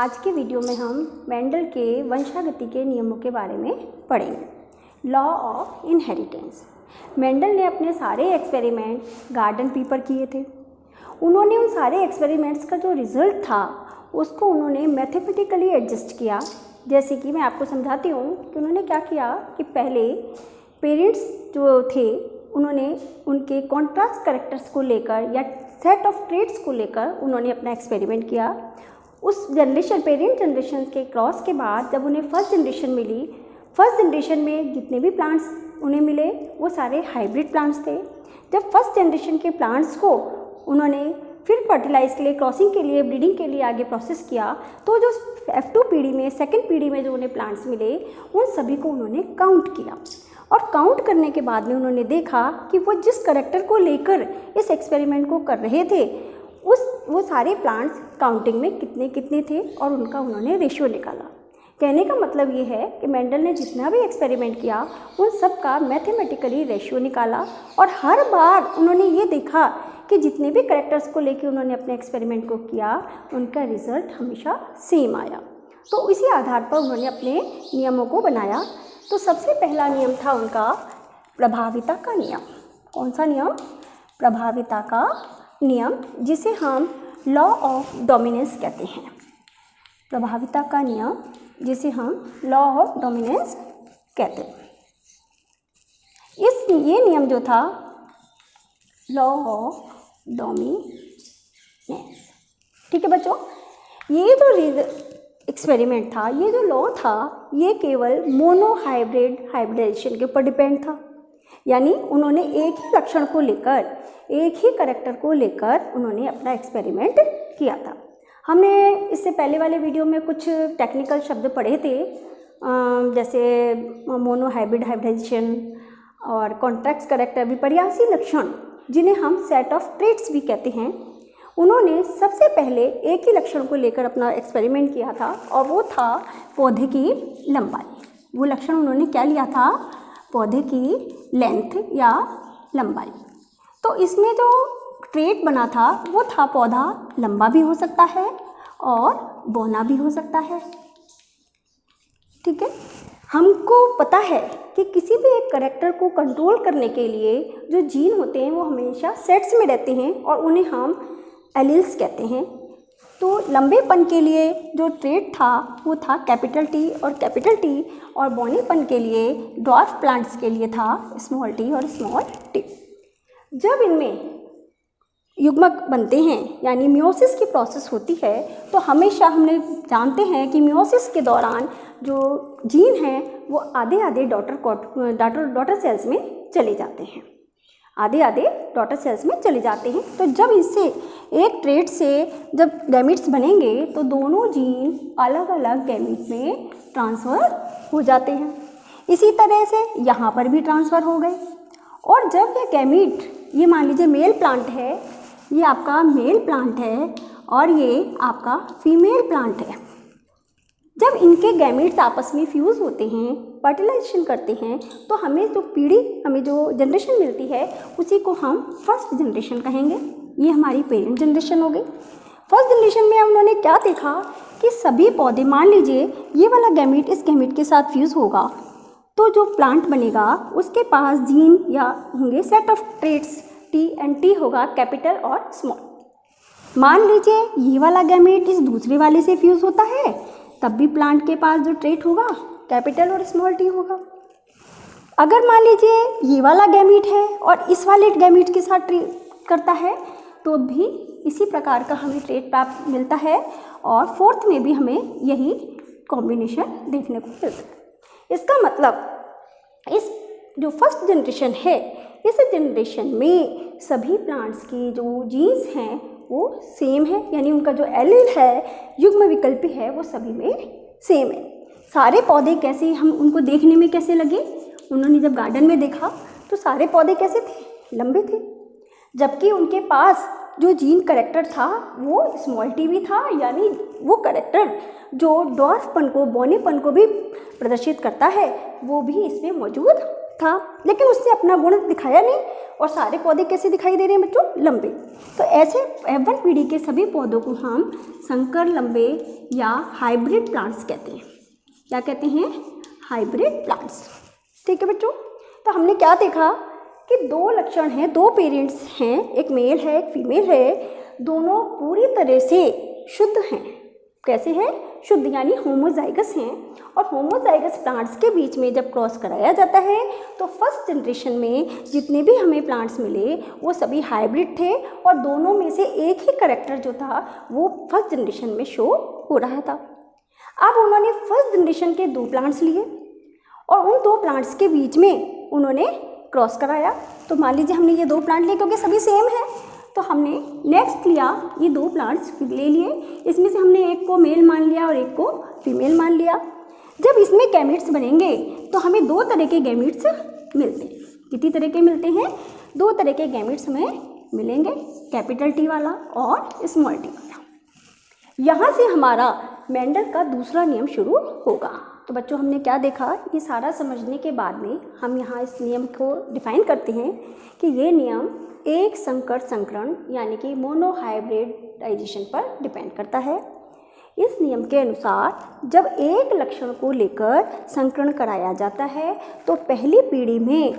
आज के वीडियो में हम मेंडल के वंशागति के नियमों के बारे में पढ़ेंगे। Law of inheritance. मेंडल ने अपने सारे एक्सपेरिमेंट गार्डन पीपर किए थे। उन्होंने उन सारे एक्सपेरिमेंट्स का जो रिज़ल्ट था उसको उन्होंने मैथमेटिकली एडजस्ट किया। जैसे कि मैं आपको समझाती हूँ कि उन्होंने क्या किया कि पहले पेरेंट्स जो थे उन्होंने उनके कॉन्ट्रास्ट कैरेक्टर्स को लेकर या सेट ऑफ ट्रेट्स को लेकर उन्होंने अपना एक्सपेरिमेंट किया। उस जनरेशन पेरेंट जनरेशन के क्रॉस के बाद जब उन्हें फर्स्ट जनरेशन मिली, फर्स्ट जनरेशन में जितने भी प्लांट्स उन्हें मिले वो सारे हाइब्रिड प्लांट्स थे। जब फर्स्ट जनरेशन के प्लांट्स को उन्होंने फिर फर्टिलाइज के लिए, क्रॉसिंग के लिए, ब्रीडिंग के लिए आगे प्रोसेस किया तो जो F2 पीढ़ी में, सेकेंड पीढ़ी में जो उन्हें प्लांट्स मिले उन सभी को उन्होंने काउंट किया। और काउंट करने के बाद में उन्होंने देखा कि वो जिस करेक्टर को लेकर इस एक्सपेरिमेंट को कर रहे थे वो सारे प्लांट्स काउंटिंग में कितने कितने थे और उनका उन्होंने रेशियो निकाला। कहने का मतलब ये है कि मेंडल ने जितना भी एक्सपेरिमेंट किया उन सब का मैथमेटिकली रेशियो निकाला और हर बार उन्होंने ये देखा कि जितने भी करेक्टर्स को लेकर उन्होंने अपने एक्सपेरिमेंट को किया उनका रिजल्ट हमेशा सेम आया। तो इसी आधार पर उन्होंने अपने नियमों को बनाया। तो सबसे पहला नियम था उनका प्रभाविता का नियम। कौन सा नियम? प्रभाविता का नियम, जिसे हम लॉ ऑफ डोमिनेंस कहते हैं। प्रभाविता का नियम जिसे हम लॉ ऑफ डोमिनेंस कहते हैं। ये नियम जो था लॉ ऑफ डोमिनेंस, ठीक है बच्चों। ये जो एक्सपेरिमेंट था, ये जो लॉ था, ये केवल हाइब्रिडाइजेशन के ऊपर डिपेंड था। यानी उन्होंने एक ही लक्षण को लेकर, एक ही करेक्टर को लेकर उन्होंने अपना एक्सपेरिमेंट किया था। हमने इससे पहले वाले वीडियो में कुछ टेक्निकल शब्द पढ़े थे, जैसे हाइब्रिडाइजेशन और कॉन्ट्रैक्ट करेक्टर, विपर्यासी लक्षण, जिन्हें हम सेट ऑफ ट्रेट्स भी कहते हैं। उन्होंने सबसे पहले एक ही लक्षण को लेकर अपना एक्सपेरिमेंट किया था और वो था पौधे की लंबाई। वो लक्षण उन्होंने क्या लिया था? पौधे की लेंथ या लंबाई। तो इसमें जो ट्रेट बना था वो था पौधा लंबा भी हो सकता है और बौना भी हो सकता है, ठीक है। हमको पता है कि किसी भी एक करेक्टर को कंट्रोल करने के लिए जो जीन होते हैं वो हमेशा सेट्स में रहते हैं और उन्हें हम एलील्स कहते हैं। तो लंबेपन के लिए जो ट्रेट था वो था कैपिटल टी, और कैपिटल टी, और बौनेपन के लिए, ड्वार्फ प्लांट्स के लिए था स्मॉल टी और स्मॉल टी। जब इनमें युग्मक बनते हैं यानी मियोसिस की प्रोसेस होती है तो हमेशा हमने जानते हैं कि मियोसिस के दौरान जो जीन हैं वो आधे डॉटर सेल्स में चले जाते हैं, आधे डॉटर सेल्स में चले जाते हैं। तो जब इससे एक ट्रेट से जब गैमीट्स बनेंगे तो दोनों जीन अलग अलग गैमीट में ट्रांसफ़र हो जाते हैं। इसी तरह से यहाँ पर भी ट्रांसफ़र हो गए। और जब ये गैमीट, ये मान लीजिए मेल प्लांट है, ये आपका मेल प्लांट है और ये आपका फीमेल प्लांट है, जब इनके गैमीट्स आपस में फ्यूज़ होते हैं, फर्टिलाइजेशन करते हैं, तो हमें जो जनरेशन मिलती है उसी को हम फर्स्ट जनरेशन कहेंगे। ये हमारी पेरेंट जनरेशन हो गई। फर्स्ट जनरेशन में उन्होंने क्या देखा कि सभी पौधे, मान लीजिए ये वाला गैमीट इस गैमीट के साथ फ्यूज़ होगा तो जो प्लांट बनेगा उसके पास जीन या होंगे set of traits T and T होगा, कैपिटल और स्मॉल। मान लीजिए ये वाला गैमीट इस दूसरे वाले से फ्यूज़ होता है, तब भी प्लांट के पास जो ट्रेट होगा कैपिटल और स्मॉल टी होगा। अगर मान लीजिए ये वाला गैमीट है और इस वाले गैमीट के साथ ट्रेट करता है तो भी इसी प्रकार का हमें ट्रेट प्राप्त मिलता है और फोर्थ में भी हमें यही कॉम्बिनेशन देखने को मिलता है। इसका मतलब इस जो फर्स्ट जनरेशन है, इस जनरेशन में सभी प्लांट्स की जो जीन्स हैं वो सेम है, यानी उनका जो एलील है, युग्म विकल्पी है, वो सभी में सेम है। सारे पौधे कैसे, हम उनको देखने में कैसे लगे? उन्होंने जब गार्डन में देखा तो सारे पौधे कैसे थे? लंबे थे, जबकि उनके पास जो जीन करेक्टर था वो स्मॉल टी भी था, यानी वो करेक्टर जो ड्वार्फपन को, बौनेपन को भी प्रदर्शित करता है वो भी इसमें मौजूद था, लेकिन उसने अपना गुण दिखाया नहीं और सारे पौधे कैसे दिखाई दे रहे हैं बच्चों, लंबे। तो ऐसे F1 पीढ़ी के सभी पौधों को हम संकर लंबे या हाइब्रिड प्लांट्स कहते हैं। क्या कहते हैं? Hybrid plants. ठीक है बच्चों, तो हमने क्या देखा कि दो लक्षण हैं, दो पेरेंट्स हैं, एक मेल है एक फीमेल है, दोनों पूरी तरह से शुद्ध हैं। कैसे हैं? शुद्ध, यानी होमोजाइगस हैं। और होमोजाइगस प्लांट्स के बीच में जब क्रॉस कराया जाता है तो फर्स्ट जनरेशन में जितने भी हमें प्लांट्स मिले वो सभी हाइब्रिड थे और दोनों में से एक ही कैरेक्टर जो था वो फर्स्ट जनरेशन में शो हो रहा था। अब उन्होंने फर्स्ट जनरेशन के दो प्लांट्स लिए और उन दो प्लांट्स के बीच में उन्होंने क्रॉस कराया। तो मान लीजिए हमने ये दो प्लांट लिए क्योंकि सभी सेम है, तो हमने नेक्स्ट लिया ये दो प्लांट्स ले लिए, इसमें से हमने एक को मेल मान लिया और एक को फीमेल मान लिया। जब इसमें गैमेट्स बनेंगे तो हमें दो तरह के गैमेट्स मिलते हैं। कितनी तरह के मिलते हैं? दो तरह के गैमेट्स हमें मिलेंगे, कैपिटल टी वाला और स्मॉल टी वाला। यहाँ से हमारा मेंडल का दूसरा नियम शुरू होगा। तो बच्चों हमने क्या देखा, ये सारा समझने के बाद में हम यहाँ इस नियम को डिफाइन करते हैं कि ये नियम एक संकर संकरण यानी कि मोनोहाइब्रिडाइजेशन पर डिपेंड करता है। इस नियम के अनुसार जब एक लक्षण को लेकर संकरण कराया जाता है तो पहली पीढ़ी में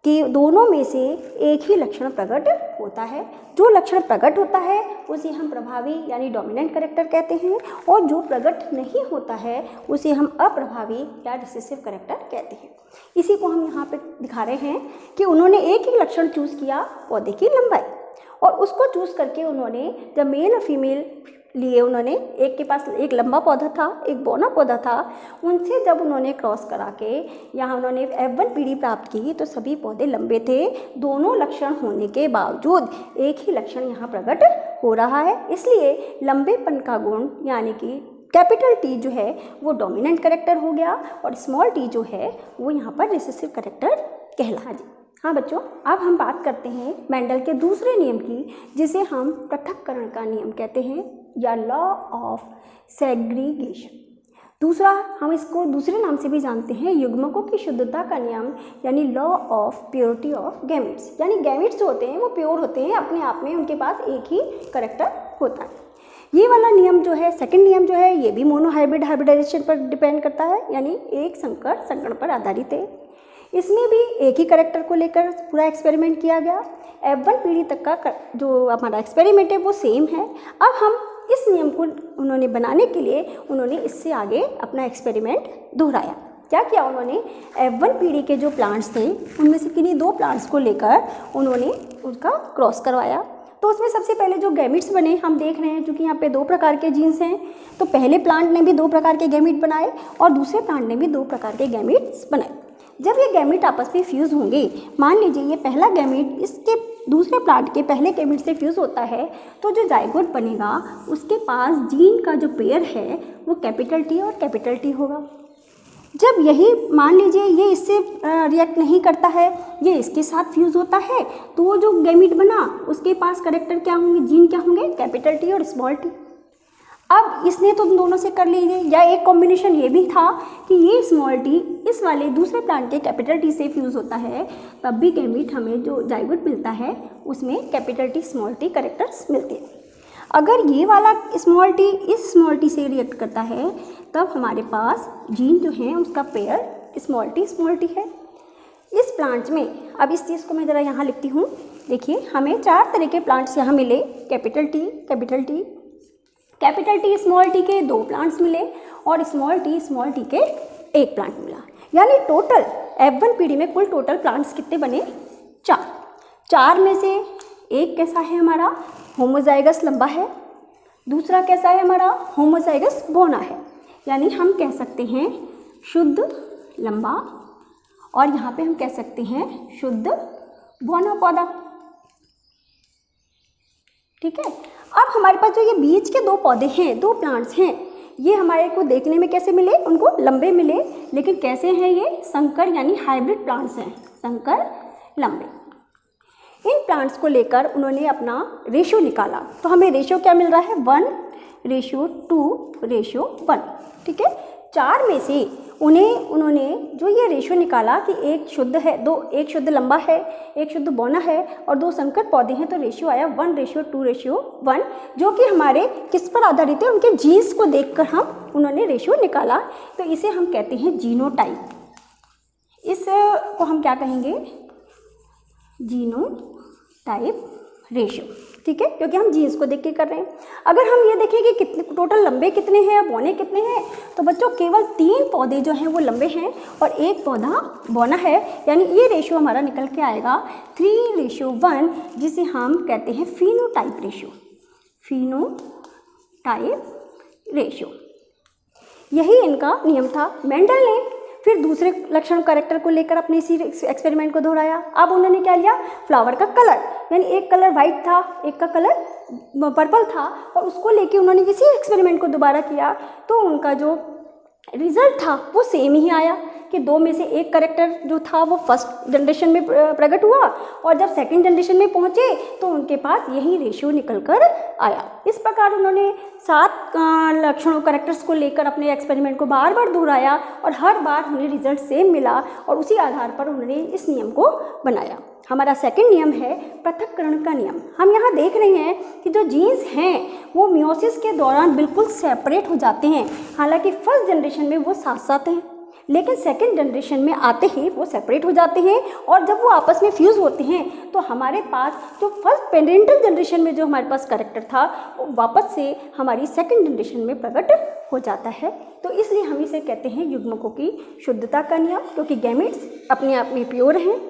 कि दोनों में से एक ही लक्षण प्रकट होता है। जो लक्षण प्रकट होता है उसे हम प्रभावी यानी डोमिनेंट कैरेक्टर कहते हैं और जो प्रकट नहीं होता है उसे हम अप्रभावी या रिसेसिव कैरेक्टर कहते हैं। इसी को हम यहाँ पे दिखा रहे हैं कि उन्होंने एक ही लक्षण चूज़ किया, पौधे की लंबाई, और उसको चूज़ करके उन्होंने जब मेल और फीमेल लिए, उन्होंने एक के पास एक लंबा पौधा था एक बौना पौधा था, उनसे जब उन्होंने क्रॉस करा के यहाँ उन्होंने F1 पीढ़ी प्राप्त की तो सभी पौधे लंबे थे। दोनों लक्षण होने के बावजूद एक ही लक्षण यहाँ प्रकट हो रहा है, इसलिए लंबेपन का गुण यानी कि कैपिटल टी जो है वो डोमिनेंट कैरेक्टर हो गया और स्मॉल टी जो है वो यहाँ पर रिसेसिव कैरेक्टर कहला। जी हाँ बच्चों, अब हम बात करते हैं मेंडल के दूसरे नियम की, जिसे हम पृथक्करण का नियम कहते हैं या लॉ ऑफ सेग्रीगेशन। दूसरा हम इसको दूसरे नाम से भी जानते हैं युग्मकों की शुद्धता का नियम यानी law of purity of gametes. यानी गैमेट्स जो होते हैं वो प्योर होते हैं, अपने आप में उनके पास एक ही कैरेक्टर होता है। ये वाला नियम जो है, सेकंड नियम जो है, ये भी मोनोहाइब्रिडाइजेशन पर डिपेंड करता है, यानी एक संकर संकरण पर आधारित है। इसमें भी एक ही कैरेक्टर को लेकर पूरा एक्सपेरिमेंट किया गया। F1 पीढ़ी तक का जो हमारा एक्सपेरिमेंट है वो सेम है। अब हम इस नियम को उन्होंने बनाने के लिए उन्होंने इससे आगे अपना एक्सपेरिमेंट दोहराया। क्या किया उन्होंने, F1 पीढ़ी के जो प्लांट्स थे उनमें से किन्हीं दो प्लांट्स को लेकर उन्होंने उसका क्रॉस करवाया। तो उसमें सबसे पहले जो गैमिट्स बने हम देख रहे हैं, क्योंकि यहाँ पे दो प्रकार के जीन्स हैं, तो पहले प्लांट ने भी दो प्रकार के गैमिट बनाए और दूसरे प्लांट ने भी दो प्रकार के गैमिट्स बनाए। जब ये गैमिट आपस में फ्यूज़ होंगे, मान लीजिए ये पहला गैमिट इसके दूसरे प्लांट के पहले गैमिट से फ्यूज़ होता है, तो जो जाइगोट बनेगा उसके पास जीन का जो पेयर है वो कैपिटल टी और कैपिटल टी होगा। जब यही मान लीजिए ये इससे रिएक्ट नहीं करता है, ये इसके साथ फ्यूज़ होता है, तो वो जो गैमिट बना उसके पास कैरेक्टर क्या होंगे, जीन क्या होंगे, कैपिटल टी और स्मॉल टी। अब इसने तो दोनों से कर लीजिए, या एक कॉम्बिनेशन ये भी था कि ये स्मॉल टी इस वाले दूसरे प्लांट के कैपिटल टी से फ्यूज़ होता है, तब भी गैमिट हमें जो जाइगोट मिलता है उसमें capital T small T characters मिलते हैं। अगर ये वाला स्मॉल टी इस स्मॉल टी से रिएक्ट करता है तब हमारे पास जीन जो है उसका पेयर स्मॉल टी है। इस प्लांट्स में, अब इस चीज़ को मैं ज़रा यहाँ लिखती हूँ, देखिए हमें चार तरह के प्लांट्स यहाँ मिले, कैपिटल टी स्मॉल टी के दो प्लांट्स मिले और स्मॉल टी के एक प्लांट मिला। यानी टोटल F1 पीढ़ी में कुल टोटल प्लांट्स कितने बने, चार में से एक कैसा है हमारा, होमोजाइगस लंबा है, दूसरा कैसा है हमारा, होमोजाइगस बौना है। यानी हम कह सकते हैं शुद्ध लंबा और यहाँ पे हम कह सकते हैं शुद्ध बौना पौधा। ठीक है, अब हमारे पास जो ये बीच के दो पौधे हैं, दो प्लांट्स हैं, ये हमारे को देखने में कैसे मिले, उनको लंबे मिले, लेकिन कैसे हैं ये, संकर यानी हाइब्रिड प्लांट्स हैं, संकर लंबे। इन प्लांट्स को लेकर उन्होंने अपना रेशियो निकाला, तो हमें रेशियो क्या मिल रहा है, 1:2:1। ठीक है, 4 में से उन्होंने जो ये रेशियो निकाला कि एक शुद्ध है, एक शुद्ध लंबा है, एक शुद्ध बौना है और 2 संकर पौधे हैं, तो रेशियो आया 1:2:1, जो कि हमारे किस पर आधारित है, उनके जीन्स को देखकर उन्होंने रेशियो निकाला। तो इसे हम कहते हैं जीनोटाइप। इसको हम क्या कहेंगे, जीनोटाइप रेशियो, ठीक है, क्योंकि हम जीन्स को देख के कर रहे हैं। अगर हम ये देखें कि कितने टोटल लंबे कितने हैं, बौने कितने हैं, तो बच्चों केवल 3 पौधे जो हैं वो लंबे हैं और 1 पौधा बौना है, यानी ये रेशियो हमारा निकल के आएगा 3:1, जिसे हम कहते हैं फिनोटाइप रेशियो। फिनोटाइप रेशियो, यही इनका नियम था। मेंडल ने फिर दूसरे लक्षण कैरेक्टर को लेकर अपने इसी एक्सपेरिमेंट को दोहराया। अब उन्होंने क्या लिया, फ्लावर का कलर, यानी एक कलर वाइट था, एक का कलर पर्पल था, और उसको लेके उन्होंने इसी एक्सपेरिमेंट को दोबारा किया। तो उनका जो रिजल्ट था वो सेम ही आया कि 2 में से एक कैरेक्टर जो था वो फर्स्ट जनरेशन में प्रकट हुआ, और जब सेकंड जनरेशन में पहुँचे तो उनके पास यही रेशियो निकल कर आया। इस प्रकार उन्होंने 7 लक्षणों कैरेक्टर्स को लेकर अपने एक्सपेरिमेंट को बार बार दोहराया और हर बार उन्हें रिजल्ट सेम मिला, और उसी आधार पर उन्होंने इस नियम को बनाया। हमारा सेकंड नियम है पृथक्करण का नियम। हम यहाँ देख रहे हैं कि जो जीन्स हैं वो मियोसिस के दौरान बिल्कुल सेपरेट हो जाते हैं। हालांकि फर्स्ट जनरेशन में वो साथ साथ हैं, लेकिन सेकंड जनरेशन में आते ही वो सेपरेट हो जाते हैं, और जब वो आपस में फ्यूज़ होते हैं तो हमारे पास जो फर्स्ट पेरेंटल जनरेशन में जो हमारे पास कैरेक्टर था वो वापस से हमारी सेकंड जनरेशन में प्रकट हो जाता है। तो इसलिए हम इसे कहते हैं युग्मकों की शुद्धता का नियम, क्योंकि गैमेट्स अपने आप में प्योर हैं,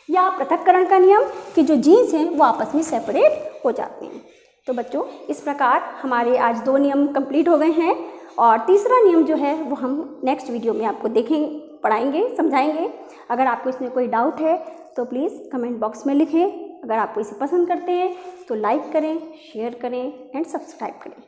या पृथक्करण का नियम कि जो जीन्स हैं वो आपस में सेपरेट हो जाते हैं। तो बच्चों, इस प्रकार हमारे आज 2 नियम कंप्लीट हो गए हैं, और तीसरा नियम जो है वो हम नेक्स्ट वीडियो में आपको पढ़ाएंगे, समझाएंगे। अगर आपको इसमें कोई डाउट है तो प्लीज़ कमेंट बॉक्स में लिखें। अगर आपको इसे पसंद करते हैं तो लाइक करें, शेयर करें एंड सब्सक्राइब करें।